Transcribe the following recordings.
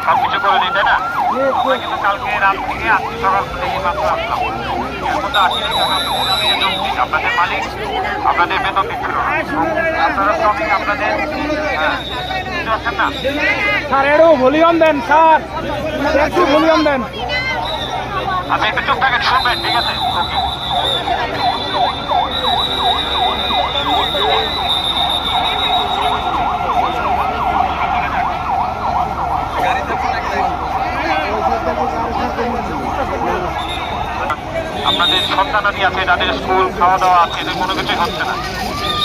সবকিছু করে দিই, তাই না? আমরা কিন্তু কালকে রাত থেকে আজকে সকাল থেকে এই মাত্র আসলাম। এর মধ্যে আসলে আপনাদের মালিক আপনাদের বেতন দিচ্ছিল না, আপনারা শ্রমিক আপনাদের বুঝতে পারছেন না। স্যার একটু ভলিউম দেন, স্যার একটু ভলিউম দেন। আপনি একটু চুপ থাকেন, শুনবেন, ঠিক আছে? ওকে। আপনাদের সন্তানাদি আছে, তাদের স্কুল খাওয়া দাওয়া আছে, এদের কোনো কিছুই হচ্ছে না।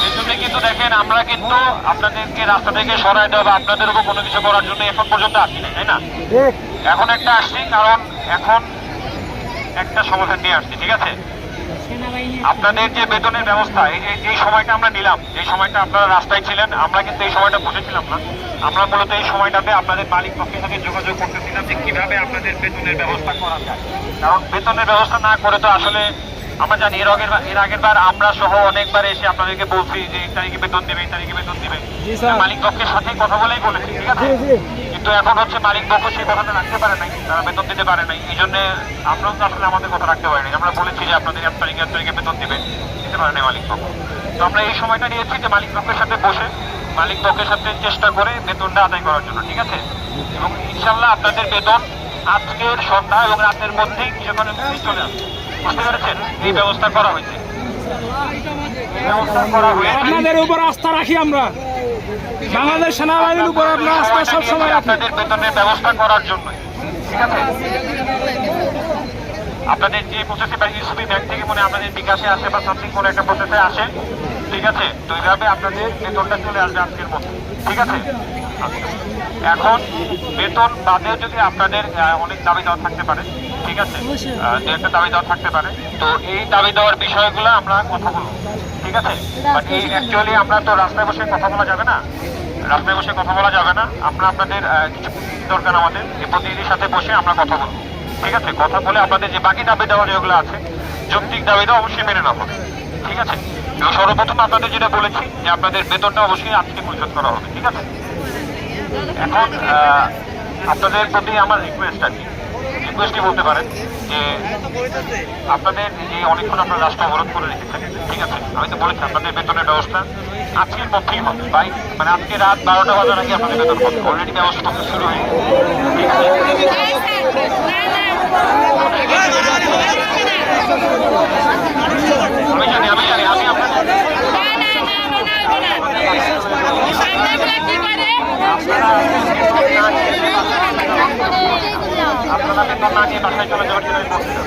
এই জন্য কিন্তু দেখেন আমরা কিন্তু আপনাদেরকে রাস্তা থেকে সরাই দেওয়া বা আপনাদের উপর কোনো কিছু করার জন্য এখন পর্যন্ত আসি না, তাই না? এখন একটা আসছি, কারণ এখন একটা সমাধান নিয়ে আসছি, ঠিক আছে? আপনাদের যে বেতনের ব্যবস্থা, এই যে সময়টা আমরা নিলাম, যে সময়টা আপনারা রাস্তায় ছিলেন, আমরা কিন্তু এই সময়টা বসেছিলাম না। আমরা মূলত এই সময়টাতে আপনাদের মালিক পক্ষের সাথে যোগাযোগ করতেছিলাম যে কিভাবে আপনাদের বেতনের ব্যবস্থা করা যায়। কারণ বেতনের ব্যবস্থা না করে তো আসলে আমরা জানি এর আগের বার আমরা সহ অনেকবার এসে আপনাদেরকে বলছি যে এই তারিখে বেতন দেবে, এই তারিখে বেতন দেবে, মালিক পক্ষের সাথে কথা বলেই বলেছি, ঠিক আছে? কিন্তু এখন হচ্ছে মালিক পক্ষ সেই কথাটা রাখতে পারে নাই, তারা বেতন দিতে পারে নাই। এই জন্য আমরাও তো আসলে আমাদের কথা রাখতে পারি নাই। আমরা বলেছি যে আপনাদের এক তারিখে বেতন দিবে, দিতে পারে নাই মালিক পক্ষ। তো আমরা এই সময়টা নিয়েছি যে মালিক পক্ষের সাথে বসে মালিক পক্ষের সাথে চেষ্টা করে বেতনটা আদায় করার জন্য, ঠিক আছে? এবং ইনশাল্লাহ আপনাদের বেতন আজকের সন্ধ্যা এবং রাতের মধ্যেই কিছুক্ষণের মধ্যেই চলে আসবে। বুঝতে পেরেছেন? এই ব্যবস্থা করা হয়েছে। আপনাদের উপর আস্থা রাখি আমরা, বাংলাদেশ সেনাবাহিনীর উপর আপনার আস্থা সবসময় রাখি। আপনাদের বেতনের ব্যবস্থা করার জন্য, ঠিক আছে? আপনাদের যে প্রসেসে বা ইউসিবি ব্যাংক থেকে মনে আপনাদের বিকাশে আসে বা সামথিং কোনো একটা প্রসেসে আসে, ঠিক আছে? তো এইভাবে আপনাদের বেতনটা চলে আসবে আজকের মধ্যে, ঠিক আছে? এখন বেতন বাদেও যদি আপনাদের অনেক দাবি দেওয়া থাকতে পারে, ঠিক আছে? দু একটা দাবি দেওয়া থাকতে পারে, তো এই দাবি দেওয়ার বিষয়গুলো আমরা কথা বলবো, ঠিক আছে? বাট এই অ্যাকচুয়ালি আমরা তো রাস্তায় বসে কথা বলা যাবে না, রাস্তায় বসে কথা বলা যাবে না। আপনাদের কিছু দরকার, আমাদের এই প্রতিনিধির সাথে বসে আমরা কথা বলবো, ঠিক আছে? কথা বলে আপনাদের যে বাকি দাবি দেওয়া যেগুলো আছে, যৌক্তিক দাবি দেওয়া অবশ্যই মেনে নেওয়া হবে, ঠিক আছে? এবং সর্বপ্রথম আপনাদের যেটা বলেছি যে আপনাদের বেতনটা অবশ্যই আজকে পরিশোধ করা হবে, ঠিক আছে? এখন আপনাদের প্রতি আমার রিকোয়েস্ট আর কি, রিকোয়েস্টই বলতে পারেন যে আপনাদের যে অনেকক্ষণ আপনার রাস্তা অবরোধ করে রেখেছেন, ঠিক আছে? আমি তো বলেছি আপনাদের বেতনের ব্যবস্থা আজকের মধ্যেই হবে, মানে আজকে রাত 12টা বাজার আগে আপনাদের বেতন হবে। অলরেডি ব্যবস্থা শুরু হয়ে গেছে, ঠিক আছে? আমি জানি আমি আপনাদের আপনারা বেতন না নিয়ে বাসায় চলে যাওয়ার জন্য বলছিলেন।